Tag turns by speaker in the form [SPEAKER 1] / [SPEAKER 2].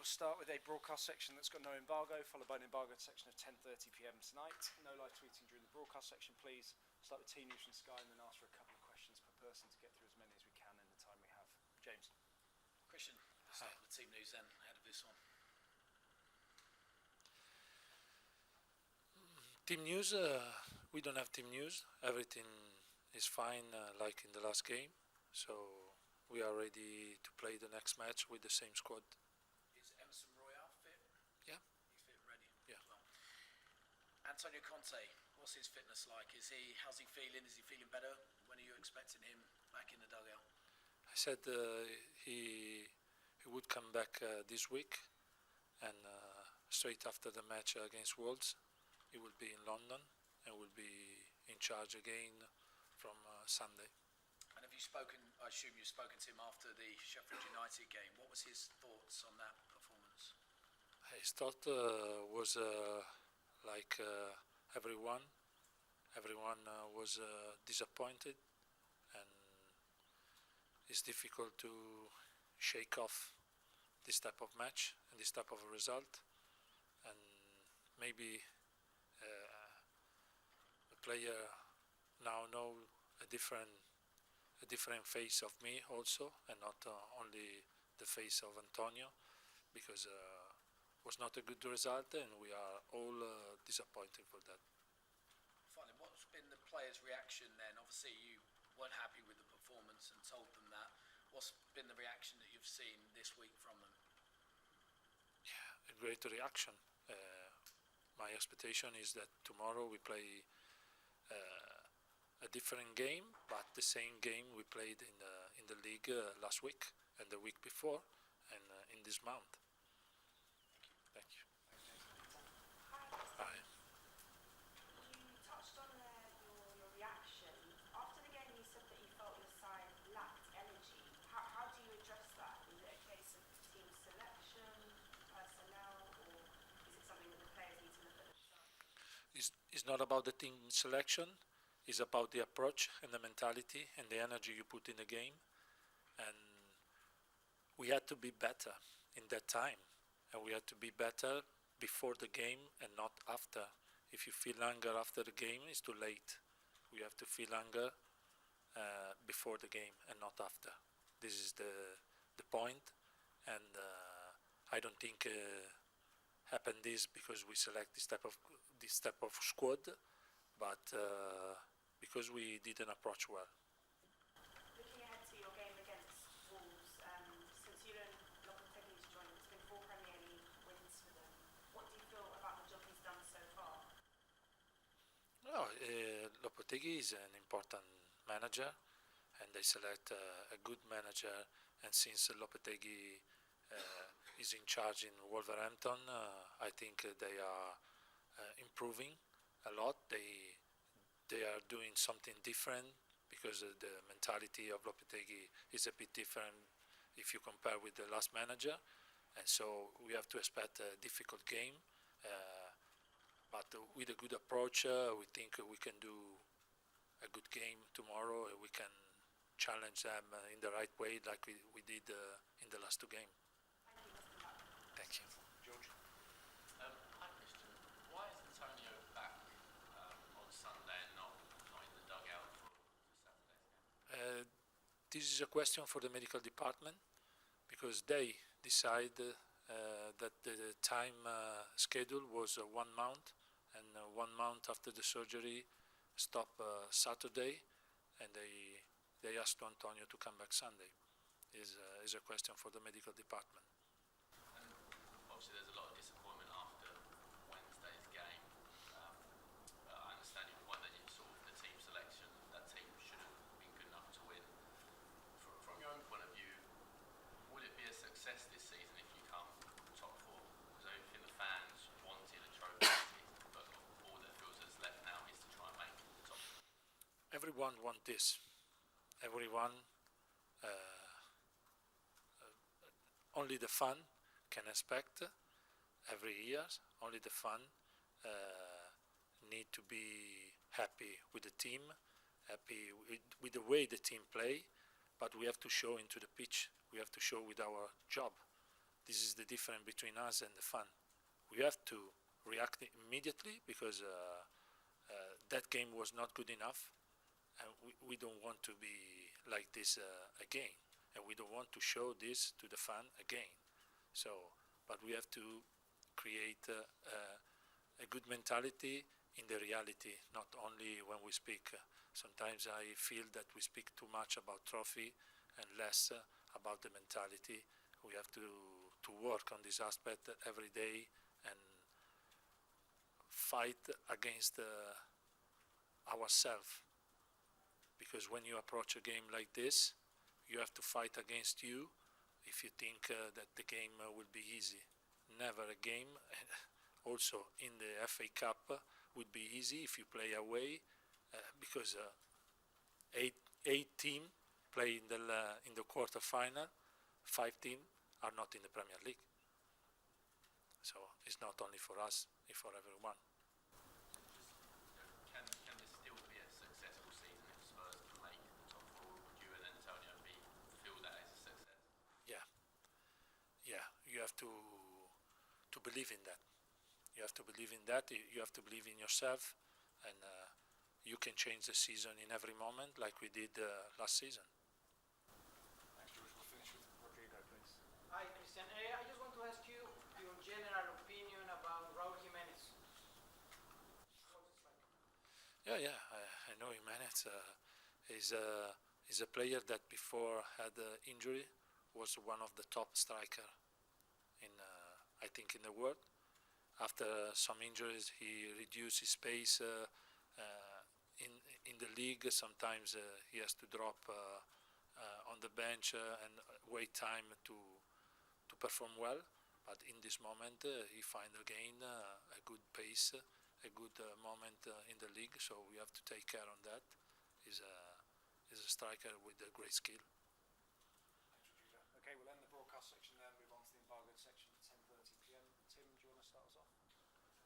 [SPEAKER 1] start with a broadcast section that's got no embargo, followed by an embargoed section of 10:30 p.m. tonight. No live tweeting during the broadcast section, please. Start with T News from Sky and then ask for a couple of questions per person to get through as many as we can in the time we have. James.
[SPEAKER 2] Christian, let's start with Team News then, ahead of this one.
[SPEAKER 3] Team News, we don't have Team News. Everything is fine like in the last game. So we are ready to play the next match with the same squad.
[SPEAKER 2] Is Emerson Royale fit?
[SPEAKER 3] Yeah.
[SPEAKER 2] He's fit and ready?
[SPEAKER 3] Yeah.
[SPEAKER 2] Well. Antonio Conte, what's his fitness like? How's he feeling? Is he feeling better? When are you expecting him back in the dugout?
[SPEAKER 3] I said he would come back this week, and straight after the match against Wolves, he will be in London and will be in charge again from Sunday.
[SPEAKER 2] And have you spoken, I assume you've spoken to him after the Sheffield United game. What was his thoughts on that performance?
[SPEAKER 3] His thought was like everyone. Everyone was disappointed, and it's difficult to shake off this type of match and this type of a result. And maybe the player now know a different face of me also, and not only the face of Antonio, because it was not a good result, and we are all disappointed for that.
[SPEAKER 2] Finally, what's been the players' reaction then? Obviously you weren't happy with the performance and told them that. What's been the reaction that you've seen this week from them?
[SPEAKER 3] Yeah, a great reaction. My expectation is that tomorrow we play a different game, but the same game we played in the league last week and the week before, and in this month. Thank you. Hi.
[SPEAKER 4] You touched on your reaction. After the game you said that you felt your side lacked energy. How do you address that? Is it a case of team selection, personnel, or is it something that the players need to look at themselves?
[SPEAKER 3] It's not about the team selection. It's about the approach and the mentality and the energy you put in the game. And we had to be better in that time. And we had to be better before the game and not after. If you feel anger after the game, it's too late. We have to feel anger before the game and not after. This is the point. And I don't think happened this because we select this type of squad, but because we didn't approach well.
[SPEAKER 4] Looking ahead to your game against Wolves, since Julian Lopetegui's joined, it's been 4 Premier League wins for them. What do you feel about the job he's done so far?
[SPEAKER 3] No, Lopetegui is an important manager, and they select a good manager. And since Lopetegui is in charge in Wolverhampton, I think they are improving a lot. They are doing something different because the mentality of Lopetegui is a bit different if you compare with the last manager, and so we have to expect a difficult game, but with a good approach we think we can do a good game tomorrow. We can challenge them in the right way like we did in the last 2 games. Thank you.
[SPEAKER 1] George.
[SPEAKER 5] Hi Christian, why is Antonio back on Sunday and not in the dugout for Saturday's game?
[SPEAKER 3] This is a question for the medical department, because they decide that the time schedule was 1 month, and 1 month after the surgery stop Saturday, and they asked Antonio to come back Sunday. Is a question for the medical department.
[SPEAKER 5] And obviously there's a lot of disappointment after Wednesday's game. I understand your point that you sort of the team selection, that team should have been good enough to win. From your own point of view, would it be a success this season if you come top 4? Because I think the fans wanted a trophy, but all that feels that's left now is to try and make the top 4.
[SPEAKER 3] Everyone wants this. Everyone, only the fan can expect every year. Only the fan need to be happy with the team, happy with the way the team play, but we have to show into the pitch. We have to show with our job this is the difference between us and the fan. We have to react immediately because that game was not good enough, and we don't want to be like this again, and we don't want to show this to the fan again. So, but we have to create a good mentality in the reality, not only when we speak. Sometimes I feel that we speak too much about trophy and less about the mentality. We have to work on this aspect every day and fight against ourselves. Because when you approach a game like this, you have to fight against you if you think that the game will be easy. Never a game, also in the FA Cup, would be easy if you play away, because eight teams play in the quarter final, 5 teams are not in the Premier League. So it's not only for us, it's for everyone.
[SPEAKER 5] Can this still be a successful season if Spurs can make the top 4? Would you and Antonio feel that as a success?
[SPEAKER 3] Yeah, you have to believe in that. You have to believe in that. You have to believe in yourself, and you can change the season in every moment, like we did last season.
[SPEAKER 1] Thanks, George. We'll finish with Rodrigo, please.
[SPEAKER 6] Hi, Christian. I just want to ask you your general opinion about Raúl Jiménez. What's it like?
[SPEAKER 3] Yeah, I know Jimenez is a player that before had injury was one of the top striker in I think in the world. After some injuries, he reduced his pace in the league. Sometimes he has to drop on the bench and wait time to perform well. But in this moment, he find again a good pace, a good moment in the league. So we have to take care on that. He's a striker with a great skill.
[SPEAKER 1] Thanks, Rodrigo. Okay, we'll end the broadcast section there and move on to the embargoed section at 10:30 p.m. Tim, do you want to start us off?